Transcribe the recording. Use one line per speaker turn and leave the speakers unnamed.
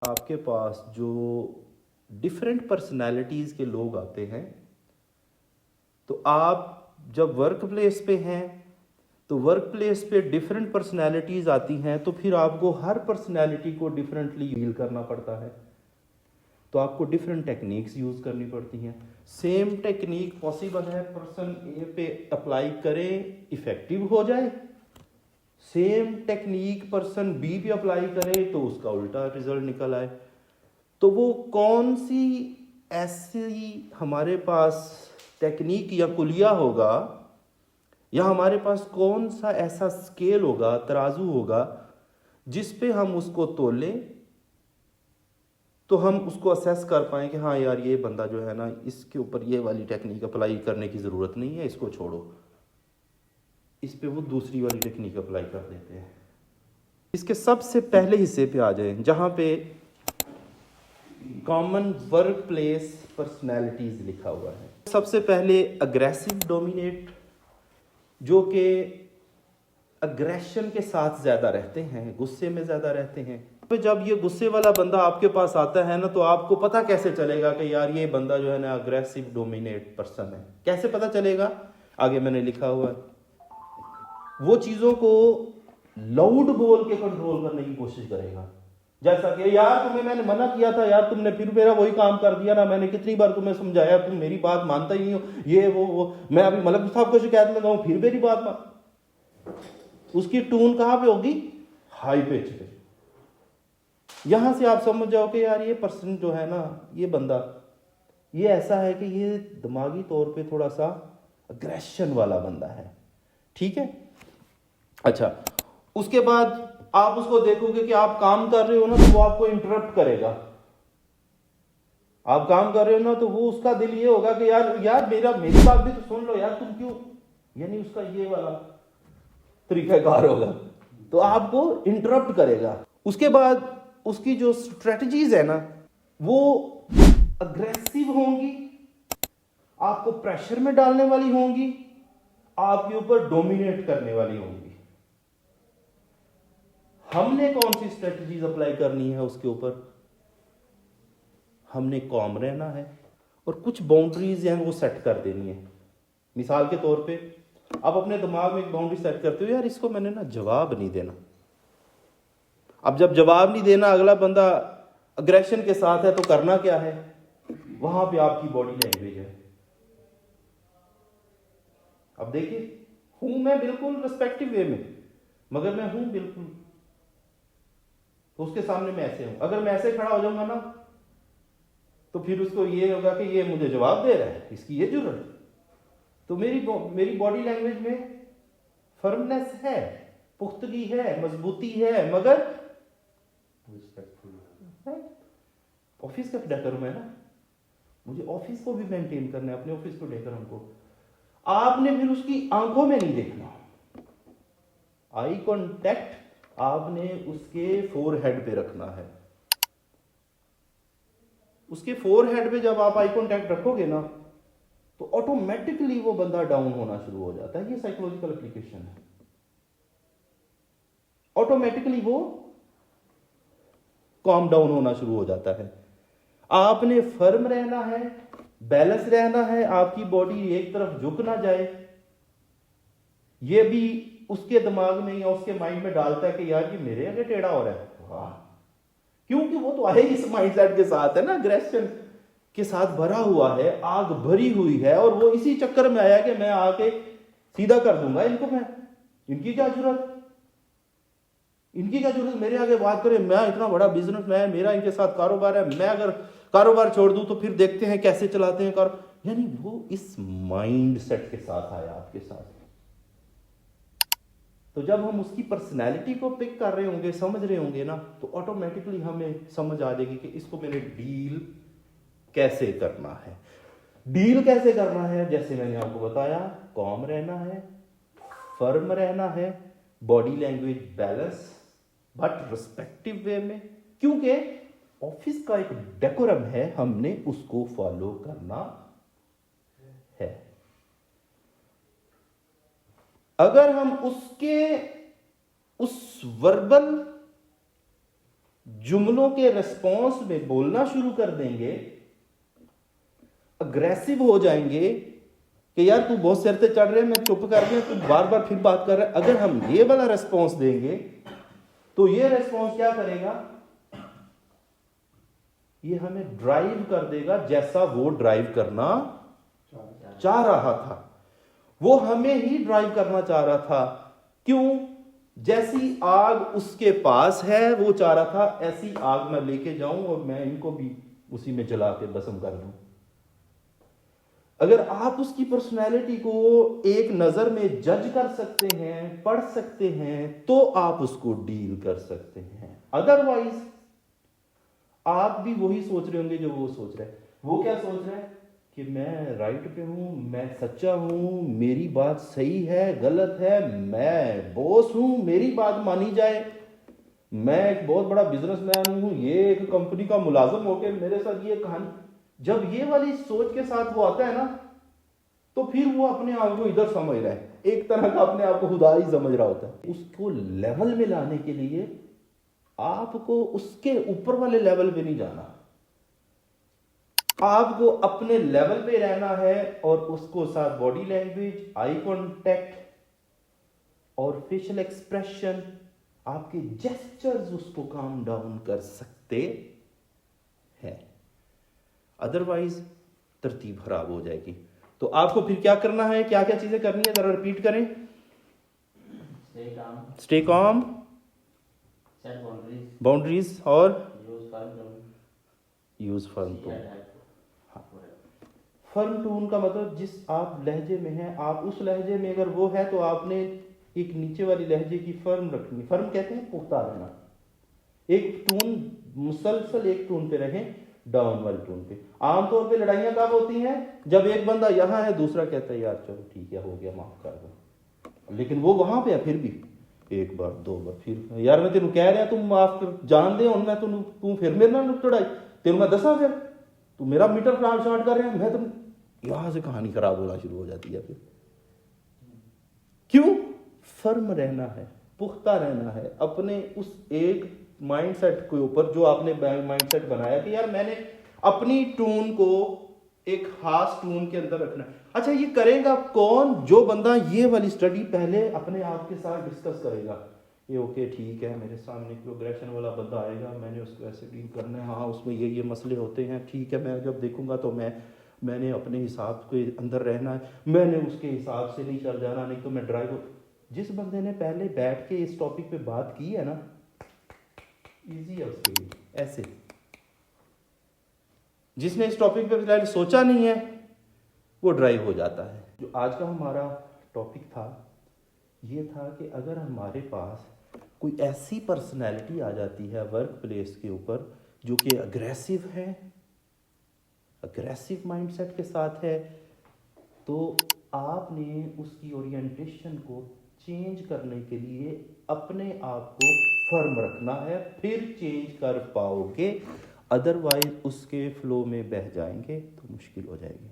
आपके पास जो different personalities के लोग आते हैं, तो आप जब वर्क प्लेस पे हैं तो वर्क प्लेस पे डिफरेंट पर्सनालिटीज़ आती हैं, तो फिर आपको हर पर्सनालिटी को डिफरेंटली डील करना पड़ता है। तो आपको डिफरेंट टेक्निक्स यूज़ करनी पड़ती हैं। सेम टेक्निक पॉसिबल है पर्सन ए पे अप्लाई करें, इफ़ेक्टिव हो जाए, सेम टेक्निक पर्सन बी पे अप्लाई करे तो उसका उल्टा रिजल्ट निकल आए। तो वो कौन सी ऐसी हमारे पास टेक्निक या कुलिया होगा, या हमारे पास कौन सा ऐसा स्केल होगा, तराजू होगा, जिस पे हम उसको तोलें तो हम उसको असेस कर पाएँ कि हाँ यार ये बंदा जो है ना, इसके ऊपर ये वाली टेक्निक अप्लाई करने की ज़रूरत नहीं है, इसको छोड़ो, इस पे वो दूसरी वाली टेक्निक अप्लाई कर देते हैं। इसके सबसे पहले हिस्से पे आ जाए जहाँ पे कॉमन वर्क प्लेस पर्सनैलिटीज़ लिखा हुआ है। सबसे पहले अग्रेसिव डोमिनेट, जो कि अग्रेशन के साथ ज़्यादा रहते हैं, गुस्से में ज़्यादा रहते हैं। तो जब ये गुस्से वाला बंदा आपके पास आता है ना, तो आपको पता कैसे चलेगा कि यार ये बंदा जो है ना अग्रेसिव डोमिनेट पर्सन है? कैसे पता चलेगा? आगे मैंने लिखा हुआ है, वो चीज़ों को लाउड बोल के कंट्रोल करने की कोशिश करेगा। जैसा कि यार तुम्हें मैंने मना किया था यार, तुमने फिर मेरा वही काम कर दिया ना, मैंने कितनी बार तुम्हें समझाया, तुम मेरी बात मानता ही नहीं हो, ये वो मैं अभी मलक साहब को शिकायत लगाऊं फिर मेरी बात मान। उसकी टून कहाँ पे होगी? हाई पिच पे। यहां से आप समझ जाओ कि यार ये पर्सन जो है ना, ये बंदा ये ऐसा है कि ये दिमागी तौर पे थोड़ा सा अग्रेशन वाला बंदा है। ठीक है, अच्छा, उसके बाद आप उसको देखोगे कि आप काम कर रहे हो ना, तो वो आपको इंटरप्ट करेगा। आप काम कर रहे हो ना, तो वो उसका दिल ये होगा कि यार यार मेरी बात भी तो सुन लो यार, तुम क्यों, यानी उसका ये वाला तरीकाकार होगा, तो आपको इंटरप्ट करेगा। उसके बाद उसकी जो स्ट्रेटजीज है ना, वो अग्रेसिव होंगी, आपको प्रेशर में डालने वाली होंगी, आपके ऊपर डोमिनेट करने वाली होंगी। हमने कौन सी स्ट्रेटजीज अप्लाई करनी है उसके ऊपर? हमने कॉम रहना है और कुछ बाउंड्रीज हैं वो सेट कर देनी है। मिसाल के तौर पे आप अपने दिमाग में एक बाउंड्री सेट करते हो, यार इसको मैंने ना जवाब नहीं देना। अब जब जवाब नहीं देना, अगला बंदा अग्रेशन के साथ है, तो करना क्या है? वहां पे आपकी बॉडी लैंग्वेज है। अब देखिए, हूं मैं बिल्कुल रिस्पेक्टिव वे में, मगर मैं हूं बिल्कुल, तो उसके सामने मैं ऐसे हूं। अगर मैं ऐसे खड़ा हो जाऊंगा ना, तो फिर उसको ये होगा कि ये मुझे जवाब दे रहा है, इसकी ये जरूरत। तो मेरी बॉडी लैंग्वेज में फर्मनेस है, पुख्तगी है, मजबूती है, मगर ऑफिस का डेकोरम है ना, मुझे ऑफिस को भी मेंटेन करना है, अपने ऑफिस को डेकोरम को। आपने फिर उसकी आंखों में नहीं देखना, आई कांटेक्ट आपने उसके फोरहेड पे रखना है। उसके फोरहेड पे जब आप आई कांटेक्ट रखोगे ना, तो ऑटोमेटिकली वो बंदा डाउन होना शुरू हो जाता है। ये साइकोलॉजिकल एप्लीकेशन है। ऑटोमेटिकली वो कॉम डाउन होना शुरू हो जाता है। आपने फर्म रहना है, बैलेंस रहना है, आपकी बॉडी एक तरफ झुक ना जाए। ये भी उसके दिमाग में या उसके माइंड में डालता है कि यार ये मेरे आगे टेढ़ा हो रहा है, वाह, क्योंकि वो तो आए इस माइंडसेट के साथ है ना, अग्रेशन के साथ भरा हुआ है, आग भरी हुई है, और वो इसी चक्कर में आया कि मैं आके सीधा कर दूंगा इनको, मैं इनकी क्या जरूरत, मेरे आगे बात करें, मैं इतना बड़ा बिजनेसमैन, मेरा इनके साथ कारोबार है, मैं अगर कारोबार छोड़ दूं तो फिर देखते हैं कैसे चलाते हैं कारोबार। यानी वो इस माइंड सेट के साथ आया आपके साथ। तो जब हम उसकी पर्सनैलिटी को पिक कर रहे होंगे, समझ रहे होंगे ना, तो ऑटोमेटिकली हमें समझ आ जाएगी कि इसको मैंने डील कैसे करना है। डील कैसे करना है, जैसे मैंने आपको बताया, कॉम रहना है, फर्म रहना है, body language balance, but respective way में, क्योंकि ऑफिस का एक डेकोरम है, हमने उसको फॉलो करना है। अगर हम उस वर्बल जुमलों के रिस्पॉन्स में बोलना शुरू कर देंगे, अग्रेसिव हो जाएंगे कि यार तू बहुत सिर पे चढ़ रहे हैं, मैं चुप कर रही हूं, तू बार बार फिर बात कर रहा है। अगर हम ये वाला रिस्पॉन्स देंगे तो ये रिस्पॉन्स क्या करेगा, ये हमें ड्राइव कर देगा जैसा वो ड्राइव करना चाह रहा था। वो हमें ही ड्राइव करना चाह रहा था। क्यों? जैसी आग उसके पास है वो चाह रहा था ऐसी आग मैं लेके जाऊं और मैं इनको भी उसी में जला के भस्म कर दूं। अगर आप उसकी पर्सनैलिटी को एक नजर में जज कर सकते हैं, पढ़ सकते हैं, तो आप उसको डील कर सकते हैं। अदरवाइज आप भी वही सोच रहे होंगे जो वो सोच रहा है। वो क्या सोच रहा है कि मैं राइट पे हूं, मैं सच्चा हूं, मेरी बात सही है, गलत है, मैं बॉस हूं, मेरी बात मानी जाए, मैं एक बहुत बड़ा बिजनेसमैन हूं, ये एक कंपनी का मुलाजिम होकर मेरे साथ ये कहानी। जब ये वाली सोच के साथ वो आता है ना, तो फिर वो अपने आप को इधर समझ रहा है, एक तरह का अपने आप को खुदा ही समझ रहा होता है। उसको लेवल में लाने के लिए आपको उसके ऊपर वाले लेवल पे नहीं जाना, आपको अपने लेवल पे रहना है और उसको साथ बॉडी लैंग्वेज, आई कांटेक्ट और फेशियल एक्सप्रेशन, आपके जेस्चर्स उसको काम डाउन कर सकते हैं। अदरवाइज तरतीब खराब हो जाएगी। तो आपको फिर क्या करना है, क्या क्या चीजें करनी है, जरा रिपीट करें। स्टे कॉम,
सेट
बाउंड्रीज और
use
firm tone. Firm tone का मतलब जिस आप लहजे में हैं, आप उस लहजे में अगर वो है तो आपने एक नीचे वाली लहजे की फर्म रखनी। फर्म कहते हैं पुख्ता रहना। एक टून मुसलसल एक टून पे रहें, डाउन वाली टून पे। आमतौर पे लड़ाइयां कब होती हैं, जब एक बंदा यहां है, दूसरा कहता है यार चलो ठीक है हो गया माफ कर दो, लेकिन वो वहां पे है फिर भी एक बार दो बार फिर यार मैं तेन कह रहा तुम माफ कर जान दे, मैं तू फिर मेरे नाल लड़ाई, तेन मैं दसा फिर तू मेरा मीटर खराब स्टार्ट कर रहा है, मैं तुम यहां से कहानी खराब होना शुरू हो जाती है। फिर क्यों? फर्म रहना है, पुख्ता रहना है अपने उस एक माइंडसेट के ऊपर जो आपने माइंडसेट बनाया कि यार मैंने अपनी टून को एक खास टून के अंदर रखना है। अच्छा, ये करेगा कौन? जो बंदा ये वाली स्टडी पहले अपने आप के साथ डिस्कस करेगा। ये ओके ठीक है, मेरे सामने प्रोग्रेशन वाला बंदा आएगा, मैंने उसको ऐसे डील करना है, हाँ उसमें ये मसले होते हैं, ठीक है, मैं जब देखूंगा तो मैंने अपने हिसाब के अंदर रहना है, मैंने उसके हिसाब से नहीं चल जाना, नहीं तो मैं ड्राइव। जिस बंदे ने पहले बैठ के इस टॉपिक पे बात की है ना, इजी है उसके लिए। ऐसे जिसने इस टॉपिक पे फिलहाल सोचा नहीं है वो ड्राइव हो जाता है। जो आज का हमारा टॉपिक था ये था कि अगर हमारे पास कोई ऐसी पर्सनैलिटी आ जाती है वर्क प्लेस के ऊपर जो कि अग्रेसिव है, अग्रेसिव माइंडसेट के साथ है, तो आपने उसकी ओरिएंटेशन को चेंज करने के लिए अपने आप को फर्म रखना है, फिर चेंज कर पाओगे। अदरवाइज उसके फ्लो में बह जाएंगे तो मुश्किल हो जाएगी।